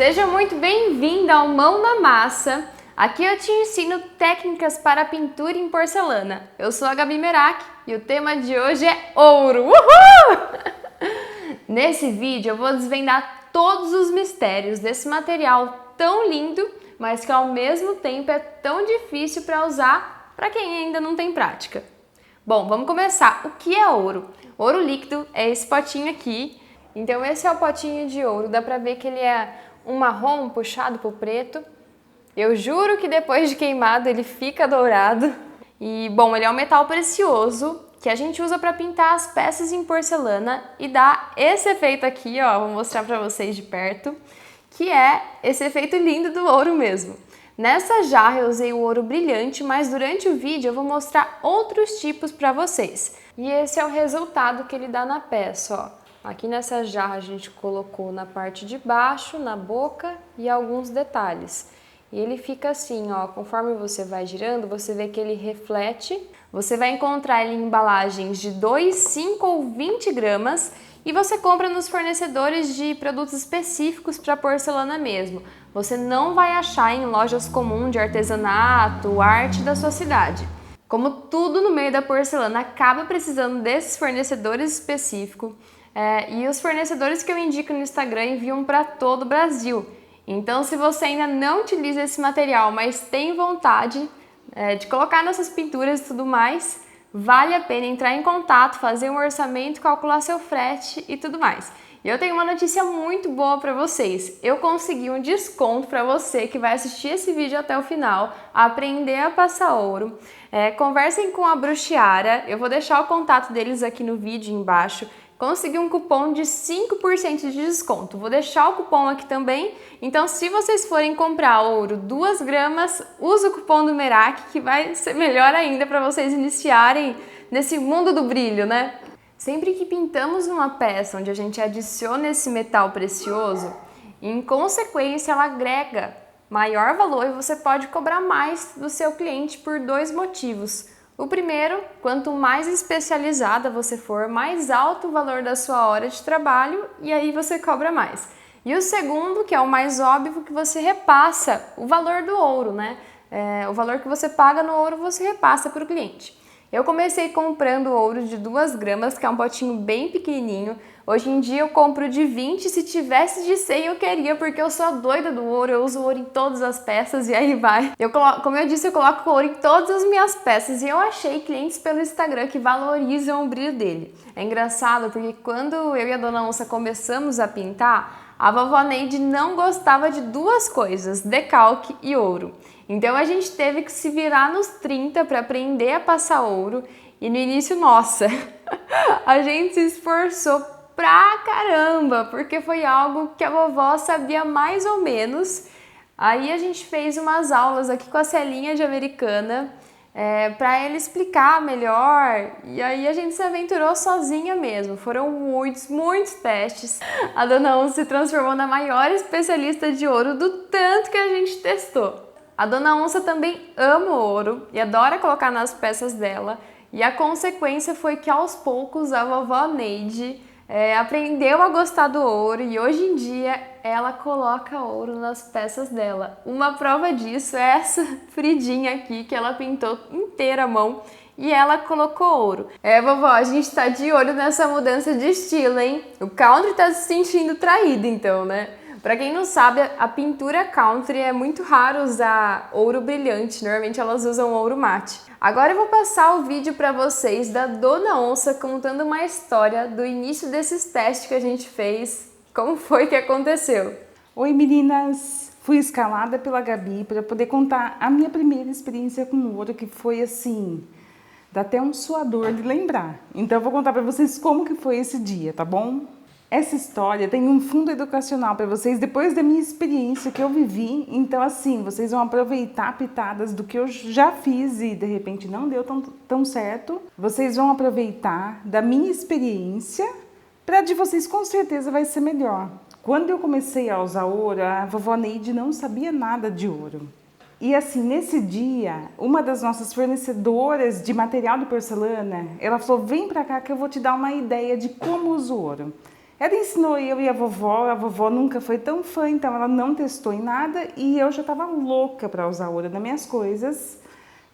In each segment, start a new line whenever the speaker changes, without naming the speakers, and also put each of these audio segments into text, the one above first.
Seja muito bem-vinda ao Mão na Massa. Aqui eu te ensino técnicas para pintura em porcelana. Eu sou a Gabi Merak e o tema de hoje é ouro. Uhul! Nesse vídeo eu vou desvendar todos os mistérios desse material tão lindo, mas que ao mesmo tempo é tão difícil para usar para quem ainda não tem prática. Bom, vamos começar. O que é ouro? Ouro líquido é esse potinho aqui. Então esse é o potinho de ouro. Dá para ver que ele é um marrom puxado para o preto. Eu juro que depois de queimado ele fica dourado. E bom, ele é um metal precioso que a gente usa para pintar as peças em porcelana e dá esse efeito aqui, ó, vou mostrar para vocês de perto, que é esse efeito lindo do ouro mesmo. Nessa jarra eu usei o ouro brilhante, mas durante o vídeo eu vou mostrar outros tipos para vocês. E esse é o resultado que ele dá na peça, ó. Aqui nessa jarra a gente colocou na parte de baixo, na boca e alguns detalhes. E ele fica assim, ó, conforme você vai girando, você vê que ele reflete. Você vai encontrar ele em embalagens de 2, 5 ou 20 gramas e você compra nos fornecedores de produtos específicos para porcelana mesmo. Você não vai achar em lojas comuns de artesanato, arte da sua cidade. Como tudo no meio da porcelana acaba precisando desses fornecedores específicos, e os fornecedores que eu indico no Instagram enviam para todo o Brasil. Então, se você ainda não utiliza esse material, mas tem vontade de colocar nessas pinturas e tudo mais, vale a pena entrar em contato, fazer um orçamento, calcular seu frete e tudo mais. E eu tenho uma notícia muito boa para vocês. Eu consegui um desconto para você que vai assistir esse vídeo até o final, aprender a passar ouro. Conversem com a Bruxiara, eu vou deixar o contato deles aqui no vídeo embaixo. Consegui um cupom de 5% de desconto. Vou deixar o cupom aqui também. Então, se vocês forem comprar ouro 2 gramas, usa o cupom do Merak, que vai ser melhor ainda para vocês iniciarem nesse mundo do brilho, né? Sempre que pintamos uma peça onde a gente adiciona esse metal precioso, em consequência ela agrega maior valor e você pode cobrar mais do seu cliente por 2 motivos. O primeiro, quanto mais especializada você for, mais alto o valor da sua hora de trabalho e aí você cobra mais. E o segundo, que é o mais óbvio, que você repassa o valor do ouro, né? O valor que você paga no ouro você repassa para o cliente. Eu comecei comprando ouro de 2 gramas, que é um potinho bem pequenininho. Hoje em dia eu compro de 20, se tivesse de 100 eu queria, porque eu sou doida do ouro, eu uso ouro em todas as peças e aí vai. Como eu disse, eu coloco ouro em todas as minhas peças e eu achei clientes pelo Instagram que valorizam o brilho dele. É engraçado porque quando eu e a Dona Onça começamos a pintar, a vovó Neide não gostava de 2 coisas, decalque e ouro. Então a gente teve que se virar nos 30 para aprender a passar ouro e no início, nossa, a gente se esforçou pra caramba, porque foi algo que a vovó sabia mais ou menos. Aí a gente fez umas aulas aqui com a Celinha de Americana para ele explicar melhor e aí a gente se aventurou sozinha mesmo. Foram muitos testes. A Dona Onça se transformou na maior especialista de ouro do tanto que a gente testou. A Dona Onça também ama o ouro e adora colocar nas peças dela e a consequência foi que aos poucos a vovó Neide aprendeu a gostar do ouro e hoje em dia ela coloca ouro nas peças dela. Uma prova disso é essa Fridinha aqui que ela pintou inteira à mão e ela colocou ouro. Vovó, a gente tá de olho nessa mudança de estilo, hein? O country tá se sentindo traído então, né? Pra quem não sabe, a pintura country é muito raro usar ouro brilhante, normalmente elas usam ouro mate. Agora eu vou passar o vídeo para vocês da Dona Onça contando uma história do início desses testes que a gente fez, como foi que aconteceu.
Oi meninas, fui escalada pela Gabi para poder contar a minha primeira experiência com ouro, que foi assim, dá até um suador de lembrar. Então eu vou contar para vocês como que foi esse dia, tá bom? Essa história tem um fundo educacional para vocês depois da minha experiência que eu vivi. Então, assim, vocês vão aproveitar pitadas do que eu já fiz e de repente não deu tão certo. Vocês vão aproveitar da minha experiência para de vocês com certeza vai ser melhor. Quando eu comecei a usar ouro, a vovó Neide não sabia nada de ouro. E assim, nesse dia, uma das nossas fornecedoras de material de porcelana, ela falou, vem pra cá que eu vou te dar uma ideia de como usa o ouro. Ela ensinou eu e a vovó nunca foi tão fã, então ela não testou em nada e eu já estava louca para usar ouro nas minhas coisas,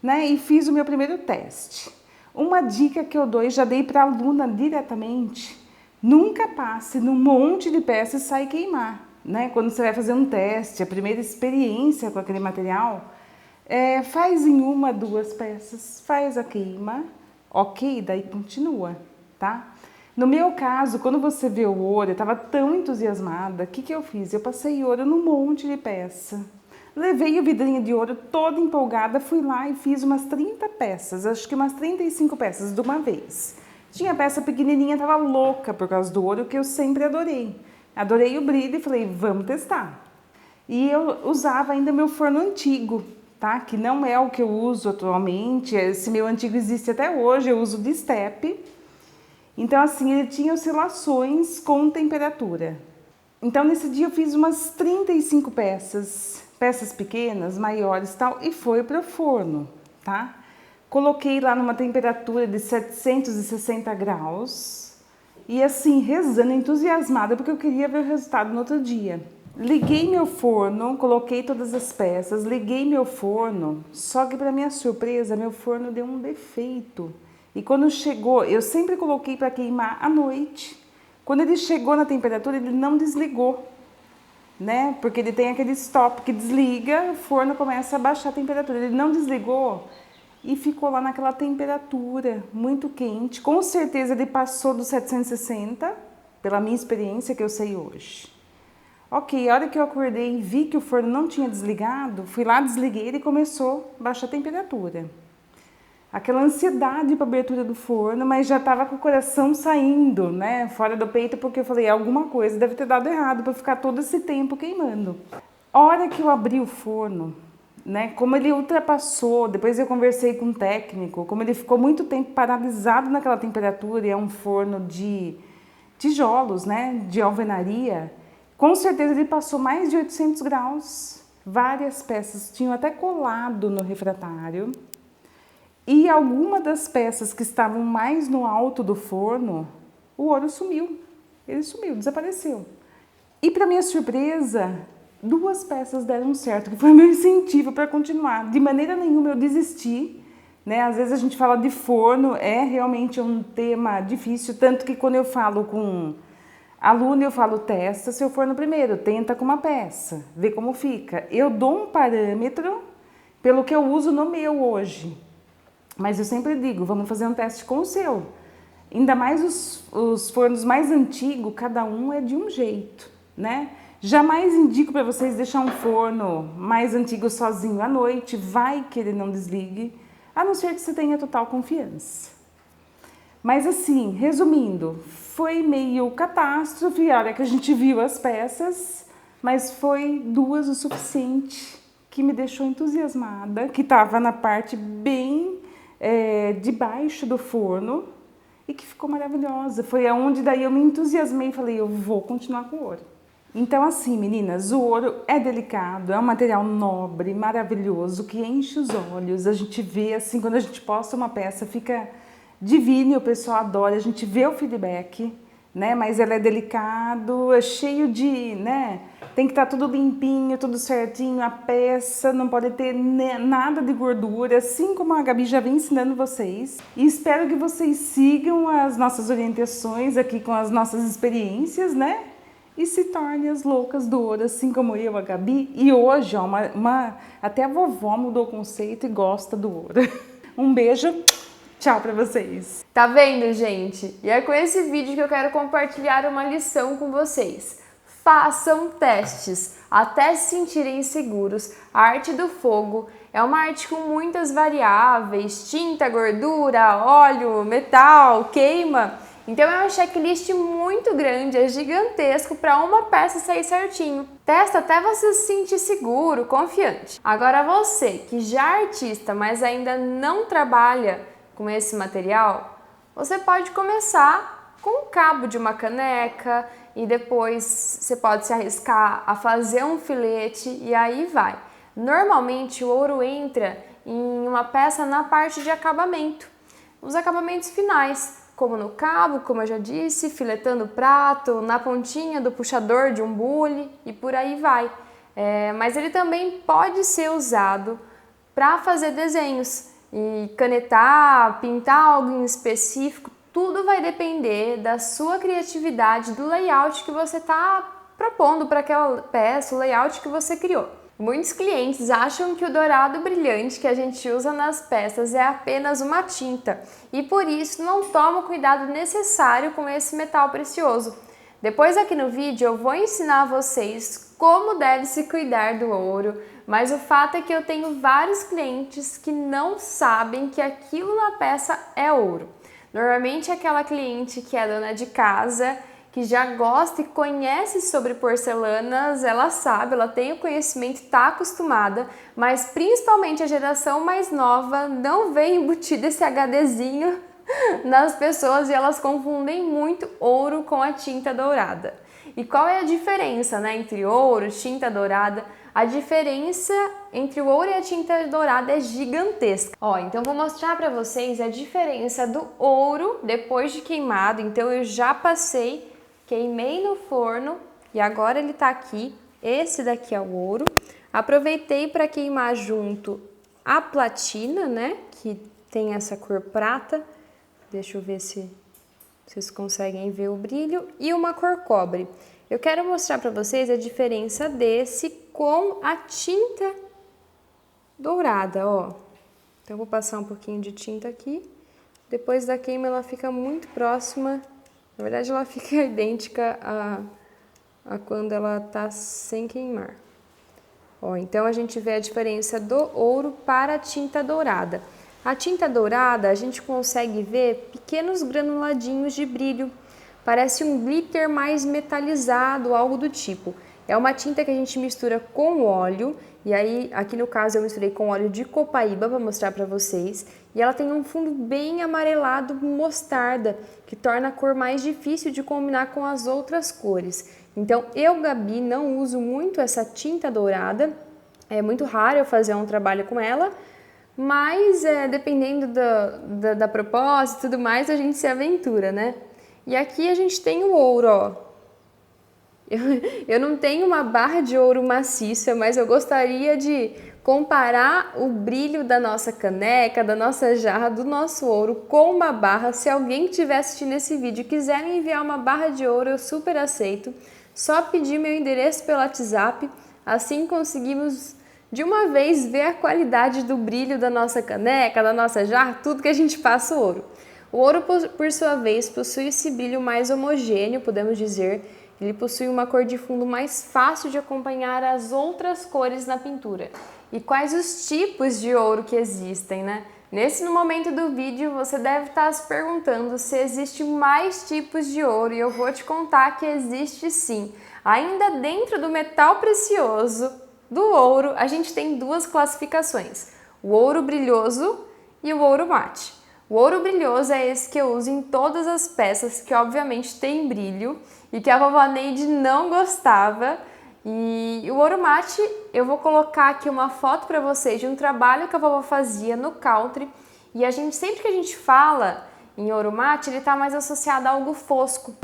né? E fiz o meu primeiro teste. Uma dica que eu dou e já dei para a aluna diretamente: nunca passe num monte de peças e sai queimar, né? Quando você vai fazer um teste, a primeira experiência com aquele material, faz em 1, 2 peças, faz a queima, ok, daí continua, tá? No meu caso, quando você vê o ouro, eu estava tão entusiasmada, o que eu fiz? Eu passei ouro num monte de peça. Levei o vidrinho de ouro toda empolgada, fui lá e fiz umas 30 peças, acho que umas 35 peças de uma vez. Tinha peça pequenininha, estava louca por causa do ouro, que eu sempre adorei. Adorei o brilho e falei, vamos testar. E eu usava ainda meu forno antigo, tá? Que não é o que eu uso atualmente, esse meu antigo existe até hoje, eu uso de step. Então, assim, ele tinha oscilações com temperatura. Então, nesse dia eu fiz umas 35 peças pequenas, maiores e tal, e foi para o forno, tá? Coloquei lá numa temperatura de 760 graus e, assim, rezando, entusiasmada, porque eu queria ver o resultado no outro dia. Liguei meu forno, coloquei todas as peças, liguei meu forno, só que, para minha surpresa, meu forno deu um defeito. E quando chegou, eu sempre coloquei para queimar à noite. Quando ele chegou na temperatura, ele não desligou, né? Porque ele tem aquele stop que desliga, o forno começa a baixar a temperatura. Ele não desligou e ficou lá naquela temperatura muito quente. Com certeza ele passou dos 760, pela minha experiência que eu sei hoje. Ok, a hora que eu acordei e vi que o forno não tinha desligado, fui lá, desliguei e começou a baixar a temperatura. Aquela ansiedade para a abertura do forno, mas já estava com o coração saindo, né, fora do peito, porque eu falei, alguma coisa deve ter dado errado para ficar todo esse tempo queimando. A hora que eu abri o forno, né, como ele ultrapassou, depois eu conversei com um técnico, como ele ficou muito tempo paralisado naquela temperatura, e é um forno de tijolos, né, de alvenaria, com certeza ele passou mais de 800 graus. Várias peças tinham até colado no refratário. E alguma das peças que estavam mais no alto do forno, o ouro sumiu. Ele sumiu, desapareceu. E para minha surpresa, 2 peças deram certo, que foi meu incentivo para continuar. De maneira nenhuma eu desisti, né? Às vezes a gente fala de forno, é realmente um tema difícil, tanto que quando eu falo com aluno, eu falo, testa seu forno primeiro, tenta com uma peça, vê como fica. Eu dou um parâmetro pelo que eu uso no meu hoje. Mas eu sempre digo, vamos fazer um teste com o seu. Ainda mais os fornos mais antigos, cada um é de um jeito, né? Jamais indico para vocês deixar um forno mais antigo sozinho à noite, vai que ele não desligue, a não ser que você tenha total confiança. Mas assim, resumindo, foi meio catástrofe a hora que a gente viu as peças, mas foi 2 o suficiente que me deixou entusiasmada, que estava na parte bem debaixo do forno e que ficou maravilhosa. Foi aonde daí eu me entusiasmei e falei, eu vou continuar com o ouro. Então assim, meninas, o ouro é delicado, é um material nobre, maravilhoso, que enche os olhos. A gente vê assim, quando a gente posta uma peça, fica divino e o pessoal adora, a gente vê o feedback, né? Mas ela é delicado, é cheio de, né? Tem que estar tudo limpinho, tudo certinho, a peça não pode ter nada de gordura, assim como a Gabi já vem ensinando vocês. E espero que vocês sigam as nossas orientações aqui com as nossas experiências, né? E se tornem as loucas do ouro, assim como eu, a Gabi. E hoje, ó, até a vovó mudou o conceito e gosta do ouro. Um beijo, tchau pra vocês.
Tá vendo, gente? E é com esse vídeo que eu quero compartilhar uma lição com vocês. Façam testes até se sentirem seguros. A arte do fogo é uma arte com muitas variáveis, tinta, gordura, óleo, metal, queima. Então é um checklist muito grande, é gigantesco para uma peça sair certinho. Testa até você se sentir seguro, confiante. Agora você que já é artista, mas ainda não trabalha com esse material, você pode começar com o cabo de uma caneca e depois você pode se arriscar a fazer um filete e aí vai. Normalmente o ouro entra em uma peça na parte de acabamento, os acabamentos finais. como no cabo, como eu já disse, filetando o prato, na pontinha do puxador de um bule e por aí vai. Mas ele também pode ser usado para fazer desenhos e canetar, pintar algo em específico. Tudo vai depender da sua criatividade, do layout que você está propondo para aquela peça, o layout que você criou. Muitos clientes acham que o dourado brilhante que a gente usa nas peças é apenas uma tinta e por isso não toma o cuidado necessário com esse metal precioso. Depois aqui no vídeo eu vou ensinar vocês como deve se cuidar do ouro, mas o fato é que eu tenho vários clientes que não sabem que aquilo na peça é ouro. Normalmente aquela cliente que é dona de casa, que já gosta e conhece sobre porcelanas, ela sabe, ela tem o conhecimento, está acostumada, mas principalmente a geração mais nova não vê embutido esse HDzinho nas pessoas e elas confundem muito ouro com a tinta dourada. E qual é a diferença, né, entre ouro e tinta dourada? A diferença entre o ouro e a tinta dourada é gigantesca. Então vou mostrar para vocês a diferença do ouro depois de queimado. Então eu já passei, queimei no forno e agora ele tá aqui. Esse daqui é o ouro. Aproveitei para queimar junto a platina, né, que tem essa cor prata. Deixa eu ver se vocês conseguem ver o brilho. E uma cor cobre. Eu quero mostrar para vocês a diferença desse com a tinta dourada, ó. Então, eu vou passar um pouquinho de tinta aqui. Depois da queima, ela fica muito próxima. Na verdade, ela fica idêntica a quando ela tá sem queimar. Então, a gente vê a diferença do ouro para a tinta dourada. A tinta dourada, a gente consegue ver pequenos granuladinhos de brilho. Parece um glitter mais metalizado, algo do tipo. É uma tinta que a gente mistura com óleo, e aí aqui no caso eu misturei com óleo de copaíba para mostrar para vocês. E ela tem um fundo bem amarelado mostarda, que torna a cor mais difícil de combinar com as outras cores. Então eu, Gabi, não uso muito essa tinta dourada, é muito raro eu fazer um trabalho com ela, mas dependendo da proposta e tudo mais, a gente se aventura, né? E aqui a gente tem o ouro, ó. Eu não tenho uma barra de ouro maciça, mas eu gostaria de comparar o brilho da nossa caneca, da nossa jarra, do nosso ouro com uma barra. Se alguém que estiver assistindo esse vídeo e quiser me enviar uma barra de ouro, eu super aceito. Só pedir meu endereço pelo WhatsApp, assim conseguimos de uma vez ver a qualidade do brilho da nossa caneca, da nossa jarra, tudo que a gente passa o ouro. O ouro, por sua vez, possui esse brilho mais homogêneo, podemos dizer. Ele possui uma cor de fundo mais fácil de acompanhar as outras cores na pintura. E quais os tipos de ouro que existem, né? No momento do vídeo, você deve estar se perguntando se existe mais tipos de ouro e eu vou te contar que existe sim. Ainda dentro do metal precioso, do ouro, a gente tem duas classificações. O ouro brilhoso e o ouro mate. O ouro brilhoso é esse que eu uso em todas as peças, que obviamente tem brilho e que a vovó Neide não gostava. E o ouro mate, eu vou colocar aqui uma foto para vocês de um trabalho que a vovó fazia no country. E sempre que a gente fala em ouro mate, ele está mais associado a algo fosco.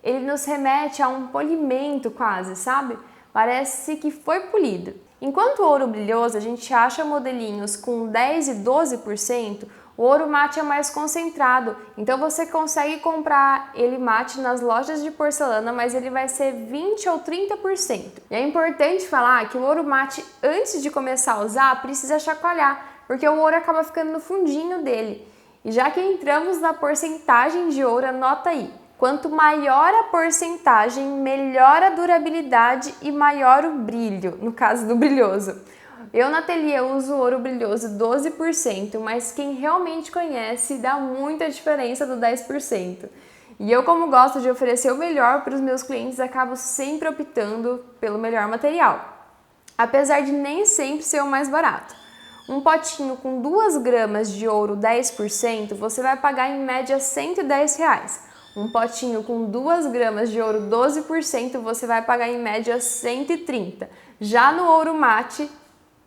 Ele nos remete a um polimento quase, sabe? Parece que foi polido. Enquanto o ouro brilhoso a gente acha modelinhos com 10 e 12%, o ouro mate é mais concentrado. Então você consegue comprar ele mate nas lojas de porcelana, mas ele vai ser 20 ou 30%. E é importante falar que o ouro mate, antes de começar a usar, precisa chacoalhar, porque o ouro acaba ficando no fundinho dele. E já que entramos na porcentagem de ouro, anota aí. Quanto maior a porcentagem, melhor a durabilidade e maior o brilho, no caso do brilhoso. Eu na ateliê uso ouro brilhoso 12%, mas quem realmente conhece dá muita diferença do 10%. E eu, como gosto de oferecer o melhor para os meus clientes, acabo sempre optando pelo melhor material, apesar de nem sempre ser o mais barato. Um potinho com 2 gramas de ouro 10%, você vai pagar em média R$ 110. Um potinho com 2 gramas de ouro 12% você vai pagar em média 130. Já no ouro mate,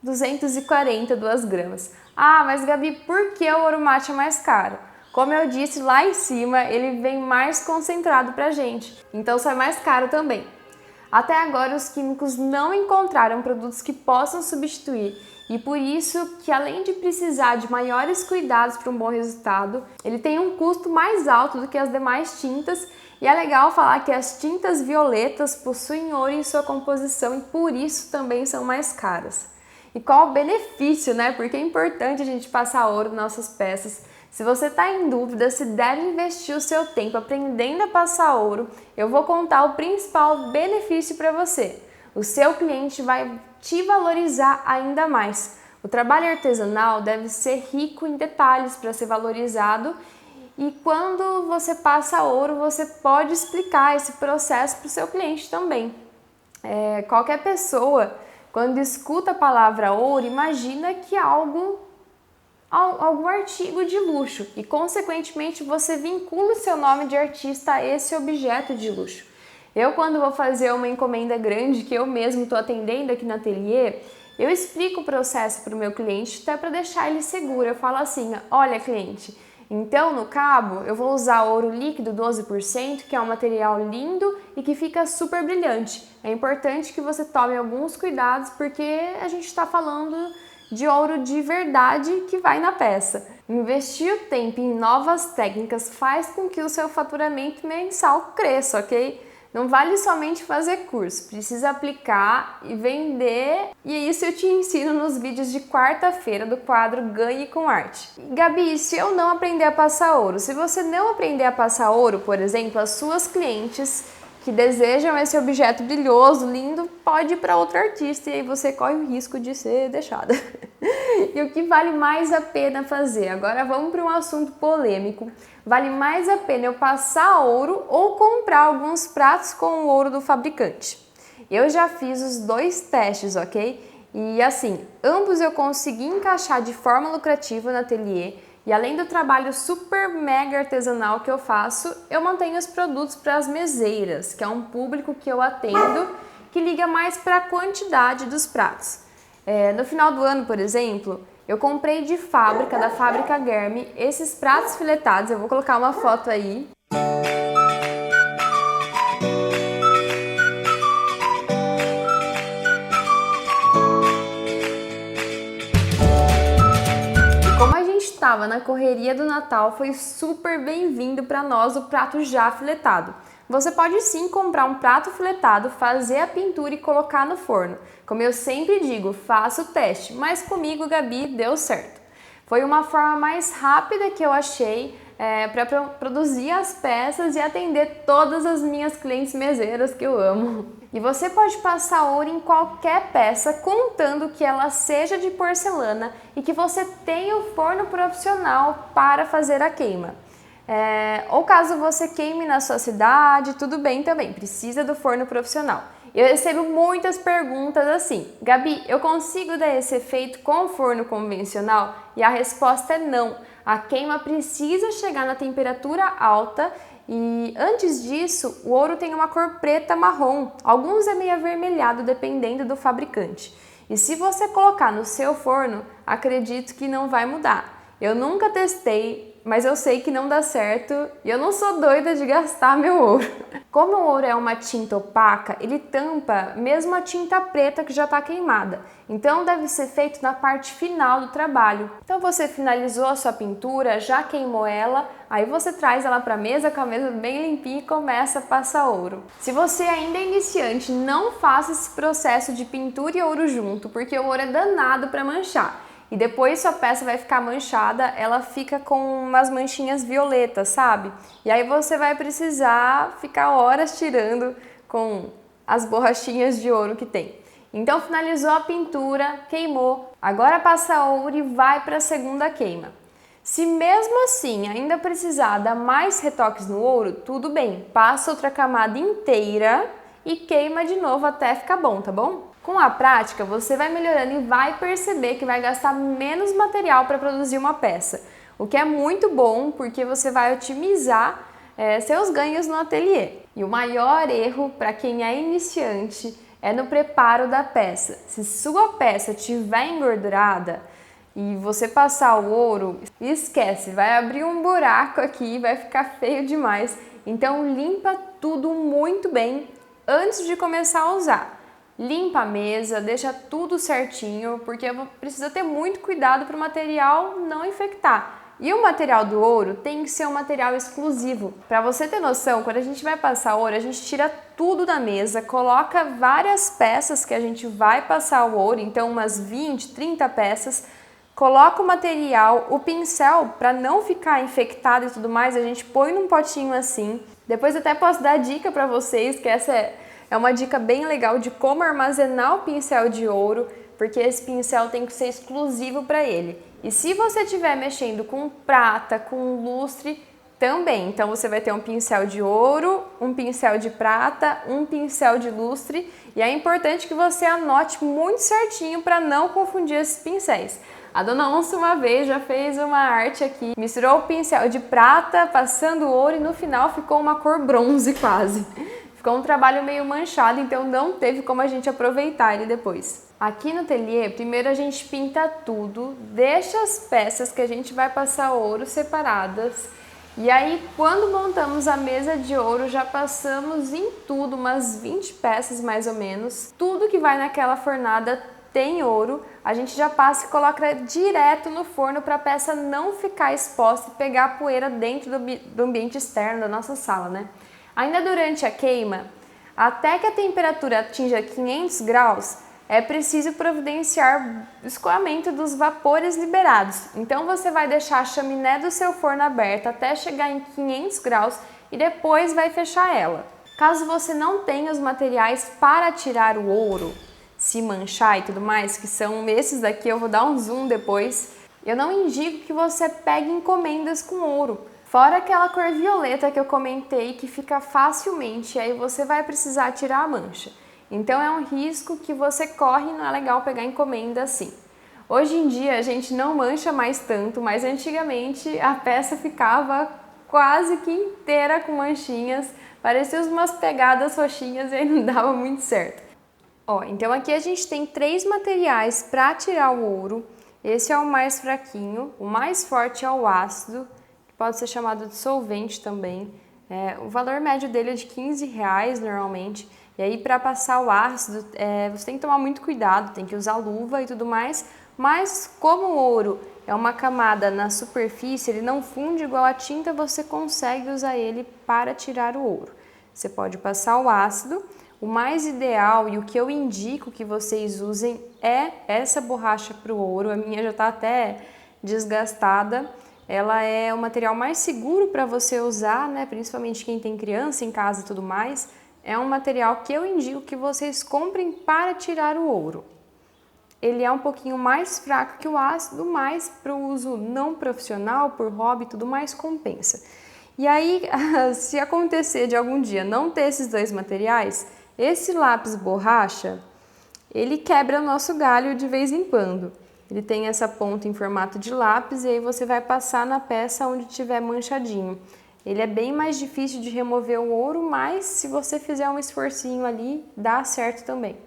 240, 2 gramas. Ah, mas Gabi, por que o ouro mate é mais caro? Como eu disse lá em cima, ele vem mais concentrado pra gente, então sai mais caro também. Até agora os químicos não encontraram produtos que possam substituir e por isso que além de precisar de maiores cuidados para um bom resultado, ele tem um custo mais alto do que as demais tintas e é legal falar que as tintas violetas possuem ouro em sua composição e por isso também são mais caras. E qual o benefício, né? Porque é importante a gente passar ouro nas nossas peças. Se você está em dúvida se deve investir o seu tempo aprendendo a passar ouro, eu vou contar o principal benefício para você. O seu cliente vai te valorizar ainda mais. O trabalho artesanal deve ser rico em detalhes para ser valorizado e quando você passa ouro, você pode explicar esse processo para o seu cliente também. Qualquer pessoa, quando escuta a palavra ouro, imagina que é algum artigo de luxo e, consequentemente, você vincula o seu nome de artista a esse objeto de luxo. Eu, quando vou fazer uma encomenda grande que eu mesmo estou atendendo aqui no ateliê, eu explico o processo para o meu cliente até para deixar ele seguro. Eu falo assim, olha cliente, então no cabo eu vou usar ouro líquido 12%, que é um material lindo e que fica super brilhante. É importante que você tome alguns cuidados porque a gente está falando de ouro de verdade que vai na peça. Investir o tempo em novas técnicas faz com que o seu faturamento mensal cresça, ok? Não vale somente fazer curso, precisa aplicar e vender. E isso eu te ensino nos vídeos de quarta-feira do quadro Ganhe com Arte. Gabi, se eu não aprender a passar ouro? Se você não aprender a passar ouro, por exemplo, as suas clientes que desejam esse objeto brilhoso, lindo, pode ir para outro artista e aí você corre o risco de ser deixada. E o que vale mais a pena fazer? Agora vamos para um assunto polêmico. Vale mais a pena eu passar ouro ou comprar alguns pratos com o ouro do fabricante? Eu já fiz os 2 testes, ok? E assim, ambos eu consegui encaixar de forma lucrativa no ateliê. E além do trabalho super mega artesanal que eu faço, eu mantenho os produtos para as meseiras, que é um público que eu atendo, que liga mais para a quantidade dos pratos. No final do ano, por exemplo, eu comprei de fábrica, da fábrica Guerme, esses pratos filetados, eu vou colocar uma foto aí. Estava na correria do Natal, foi super bem-vindo para nós o prato já filetado. Você pode sim comprar um prato filetado, fazer a pintura e colocar no forno. Como eu sempre digo, faça o teste, mas comigo, Gabi, deu certo. Foi uma forma mais rápida que eu achei para produzir as peças e atender todas as minhas clientes meseiras que eu amo. E você pode passar ouro em qualquer peça, contando que ela seja de porcelana e que você tenha o forno profissional para fazer a queima. Ou caso você queime na sua cidade, tudo bem também, precisa do forno profissional. Eu recebo muitas perguntas assim, Gabi, eu consigo dar esse efeito com forno convencional? E a resposta é não. A queima precisa chegar na temperatura alta e antes disso o ouro tem uma cor preta marrom, alguns é meio avermelhado dependendo do fabricante. E se você colocar no seu forno, acredito que não vai mudar. Eu nunca testei, mas eu sei que não dá certo e eu não sou doida de gastar meu ouro. Como o ouro é uma tinta opaca, ele tampa mesmo a tinta preta que já está queimada. Então deve ser feito na parte final do trabalho. Então você finalizou a sua pintura, já queimou ela, aí você traz ela para a mesa com a mesa bem limpinha e começa a passar ouro. Se você ainda é iniciante, não faça esse processo de pintura e ouro junto, porque o ouro é danado para manchar. E depois sua peça vai ficar manchada, ela fica com umas manchinhas violetas, sabe? E aí você vai precisar ficar horas tirando com as borrachinhas de ouro que tem. Então finalizou a pintura, queimou, agora passa ouro e vai para a segunda queima. Se mesmo assim ainda precisar dar mais retoques no ouro, tudo bem, passa outra camada inteira e queima de novo até ficar bom, tá bom? Com a prática, você vai melhorando e vai perceber que vai gastar menos material para produzir uma peça, o que é muito bom porque você vai otimizar seus ganhos no ateliê. E o maior erro para quem é iniciante é no preparo da peça. Se sua peça estiver engordurada e você passar o ouro, esquece, vai abrir um buraco aqui e vai ficar feio demais. Então limpa tudo muito bem antes de começar a usar. Limpa a mesa, deixa tudo certinho, porque precisa ter muito cuidado para o material não infectar. E o material do ouro tem que ser um material exclusivo. Para você ter noção, quando a gente vai passar ouro, a gente tira tudo da mesa, coloca várias peças que a gente vai passar o ouro, então umas 20, 30 peças, coloca o material, o pincel, para não ficar infectado e tudo mais, a gente põe num potinho assim. Depois até posso dar dica para vocês, que essa é uma dica bem legal de como armazenar o pincel de ouro, porque esse pincel tem que ser exclusivo para ele. E se você estiver mexendo com prata, com lustre, também. Então você vai ter um pincel de ouro, um pincel de prata, um pincel de lustre. E é importante que você anote muito certinho para não confundir esses pincéis. A dona Onça uma vez já fez uma arte aqui, misturou o pincel de prata, passando ouro e no final ficou uma cor bronze quase. Ficou um trabalho meio manchado, então não teve como a gente aproveitar ele depois. Aqui no ateliê, primeiro a gente pinta tudo, deixa as peças que a gente vai passar ouro separadas. E aí, quando montamos a mesa de ouro, já passamos em tudo, umas 20 peças mais ou menos. Tudo que vai naquela fornada tem ouro, a gente já passa e coloca direto no forno para a peça não ficar exposta e pegar a poeira dentro do ambiente externo da nossa sala, né? Ainda durante a queima, até que a temperatura atinja 500 graus, é preciso providenciar o escoamento dos vapores liberados. Então você vai deixar a chaminé do seu forno aberta até chegar em 500 graus e depois vai fechar ela. Caso você não tenha os materiais para tirar o ouro, se manchar e tudo mais, que são esses daqui, eu vou dar um zoom depois, eu não indico que você pegue encomendas com ouro. Fora aquela cor violeta que eu comentei que fica facilmente, aí você vai precisar tirar a mancha. Então é um risco que você corre e não é legal pegar encomenda assim. Hoje em dia a gente não mancha mais tanto, mas antigamente a peça ficava quase que inteira com manchinhas, parecia umas pegadas roxinhas e aí não dava muito certo. Ó, então aqui a gente tem 3 materiais para tirar o ouro. Esse é o mais fraquinho, o mais forte é o ácido, que pode ser chamado de solvente também. O valor médio dele é de R$15 normalmente. E aí, para passar o ácido, você tem que tomar muito cuidado, tem que usar luva e tudo mais. Mas como o ouro é uma camada na superfície, ele não funde igual a tinta, você consegue usar ele para tirar o ouro. Você pode passar o ácido. O mais ideal e o que eu indico que vocês usem é essa borracha para o ouro. A minha já está até desgastada. Ela é o material mais seguro para você usar, né? Principalmente quem tem criança em casa e tudo mais. É um material que eu indico que vocês comprem para tirar o ouro. Ele é um pouquinho mais fraco que o ácido, mas para o uso não profissional, por hobby e tudo mais, compensa. E aí, se acontecer de algum dia não ter esses 2 materiais, esse lápis borracha, ele quebra o nosso galho de vez em quando. Ele tem essa ponta em formato de lápis e aí você vai passar na peça onde tiver manchadinho. Ele é bem mais difícil de remover o ouro, mas se você fizer um esforcinho ali, dá certo também.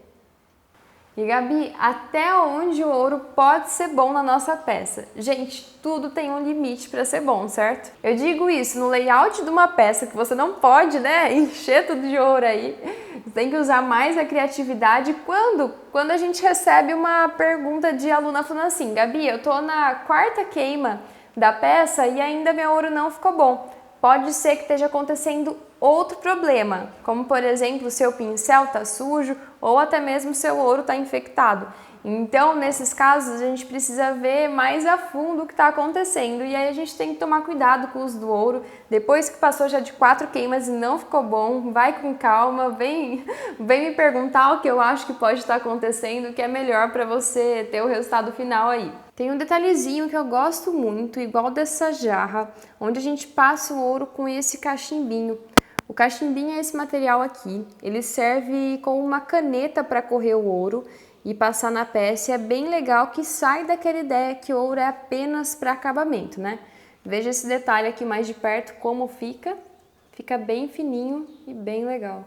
E Gabi, até onde o ouro pode ser bom na nossa peça? Gente, tudo tem um limite para ser bom, certo? Eu digo isso no layout de uma peça que você não pode, né, encher tudo de ouro aí. Você tem que usar mais a criatividade. Quando a gente recebe uma pergunta de aluna falando assim, Gabi, eu tô na 4ª queima da peça e ainda meu ouro não ficou bom. Pode ser que esteja acontecendo outro problema, como por exemplo, o seu pincel está sujo ou até mesmo o seu ouro está infectado. Então, nesses casos, a gente precisa ver mais a fundo o que está acontecendo e aí a gente tem que tomar cuidado com o uso do ouro. Depois que passou já de 4 queimas e não ficou bom, vai com calma, vem me perguntar o que eu acho que pode estar acontecendo, que é melhor para você ter o resultado final aí. Tem um detalhezinho que eu gosto muito, igual dessa jarra, onde a gente passa o ouro com esse cachimbinho. O cachimbinho é esse material aqui, ele serve como uma caneta para correr o ouro e passar na peça. É bem legal que sai daquela ideia que o ouro é apenas para acabamento, né? Veja esse detalhe aqui mais de perto, como fica. Fica bem fininho e bem legal.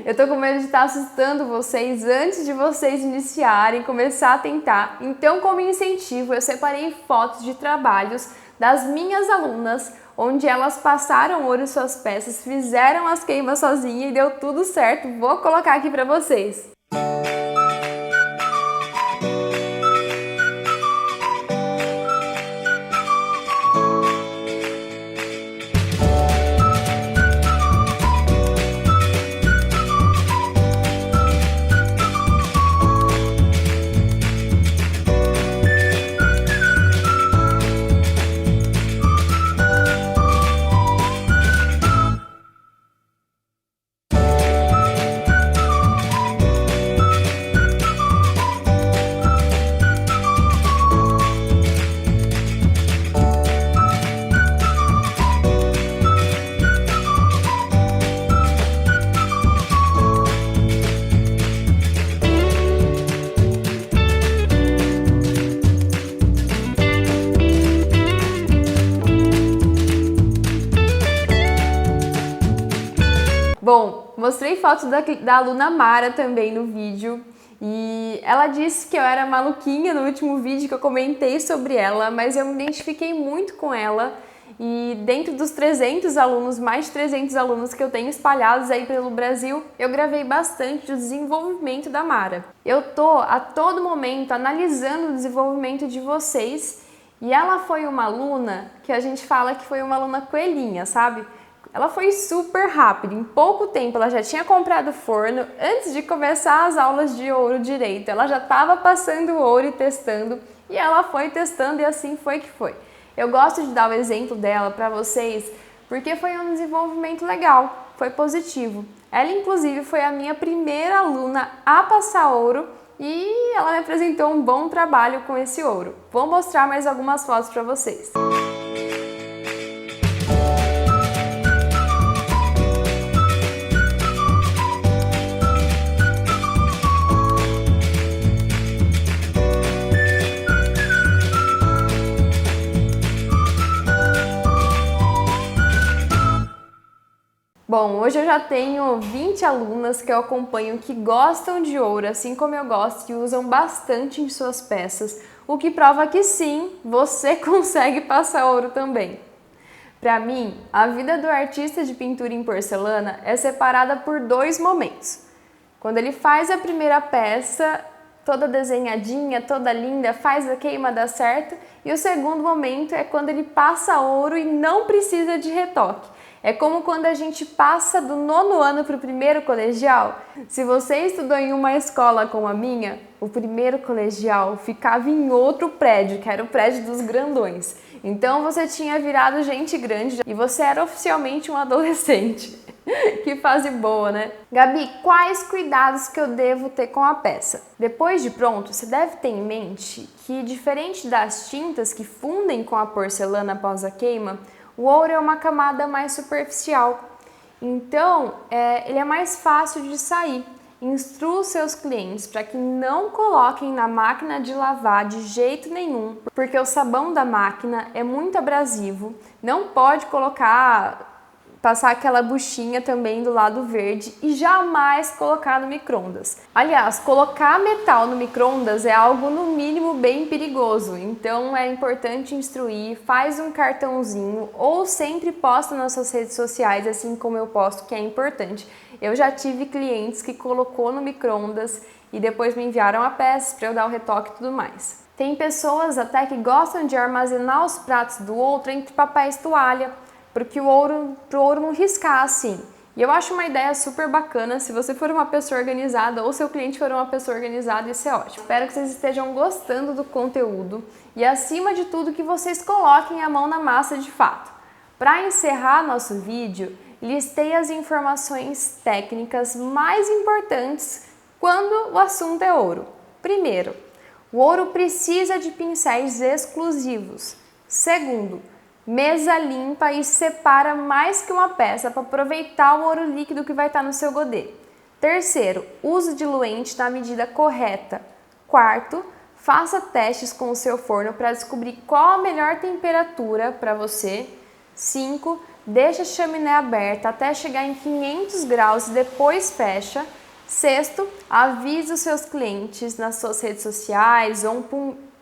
Eu tô com medo de estar assustando vocês antes de vocês iniciarem, começar a tentar. Então, como incentivo, eu separei fotos de trabalhos das minhas alunas, onde elas passaram ouro em suas peças, fizeram as queimas sozinhas e deu tudo certo. Vou colocar aqui pra vocês. Bom, mostrei fotos da aluna Mara também no vídeo e ela disse que eu era maluquinha no último vídeo que eu comentei sobre ela, mas eu me identifiquei muito com ela e dentro dos 300 alunos, mais de 300 alunos que eu tenho espalhados aí pelo Brasil, eu gravei bastante do desenvolvimento da Mara. Eu tô a todo momento analisando o desenvolvimento de vocês e ela foi uma aluna que a gente fala que foi uma aluna coelhinha, sabe? Ela foi super rápida, em pouco tempo ela já tinha comprado forno, antes de começar as aulas de ouro direito, ela já estava passando o ouro e testando, e ela foi testando e assim foi que foi. Eu gosto de dar o exemplo dela para vocês, porque foi um desenvolvimento legal, foi positivo. Ela inclusive foi a minha primeira aluna a passar ouro e ela me apresentou um bom trabalho com esse ouro. Vou mostrar mais algumas fotos para vocês. Bom, hoje eu já tenho 20 alunas que eu acompanho que gostam de ouro, assim como eu gosto, e usam bastante em suas peças, o que prova que sim, você consegue passar ouro também. Para mim, a vida do artista de pintura em porcelana é separada por dois momentos. Quando ele faz a primeira peça, toda desenhadinha, toda linda, faz a queima dar certo, e o segundo momento é quando ele passa ouro e não precisa de retoque. É como quando a gente passa do 9º ano para o 1º colegial. Se você estudou em uma escola como a minha, o 1º colegial ficava em outro prédio, que era o prédio dos grandões. Então você tinha virado gente grande e você era oficialmente um adolescente. Que fase boa, né? Gabi, quais cuidados que eu devo ter com a peça? Depois de pronto, você deve ter em mente que, diferente das tintas que fundem com a porcelana após a queima, o ouro é uma camada mais superficial, então ele é mais fácil de sair. Instrua os seus clientes para que não coloquem na máquina de lavar de jeito nenhum, porque o sabão da máquina é muito abrasivo, não pode passar aquela buchinha também do lado verde e jamais colocar no micro-ondas. Aliás, colocar metal no micro-ondas é algo no mínimo bem perigoso, então é importante instruir, faz um cartãozinho ou sempre posta nas suas redes sociais, assim como eu posto, que é importante. Eu já tive clientes que colocou no micro-ondas e depois me enviaram a peça para eu dar o retoque e tudo mais. Tem pessoas até que gostam de armazenar os pratos do outro entre papéis toalha, porque pro ouro não riscar assim. E eu acho uma ideia super bacana, se você for uma pessoa organizada ou seu cliente for uma pessoa organizada, isso é ótimo. Espero que vocês estejam gostando do conteúdo e, acima de tudo, que vocês coloquem a mão na massa de fato. Para encerrar nosso vídeo, listei as informações técnicas mais importantes quando o assunto é ouro. Primeiro, o ouro precisa de pincéis exclusivos. Segundo, mesa limpa e separa mais que uma peça para aproveitar o ouro líquido que vai estar no seu godê. Terceiro, use diluente na medida correta. Quarto, faça testes com o seu forno para descobrir qual a melhor temperatura para você. 5, deixa a chaminé aberta até chegar em 500 graus e depois fecha. Sexto, avise os seus clientes nas suas redes sociais ou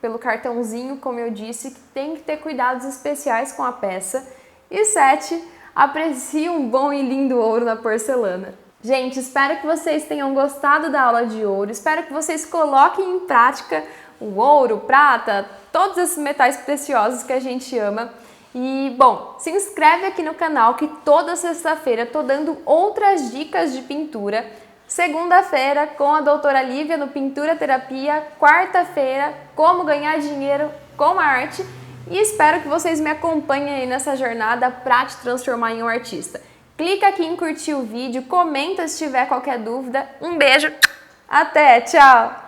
pelo cartãozinho, como eu disse, que tem que ter cuidados especiais com a peça. E 7, aprecie um bom e lindo ouro na porcelana. Gente, espero que vocês tenham gostado da aula de ouro, espero que vocês coloquem em prática o ouro, prata, todos esses metais preciosos que a gente ama. E, bom, se inscreve aqui no canal que toda sexta-feira eu tô dando outras dicas de pintura. Segunda-feira com a doutora Lívia no Pintura Terapia, quarta-feira como ganhar dinheiro com arte e espero que vocês me acompanhem aí nessa jornada para te transformar em um artista. Clica aqui em curtir o vídeo, comenta se tiver qualquer dúvida. Um beijo, até, tchau!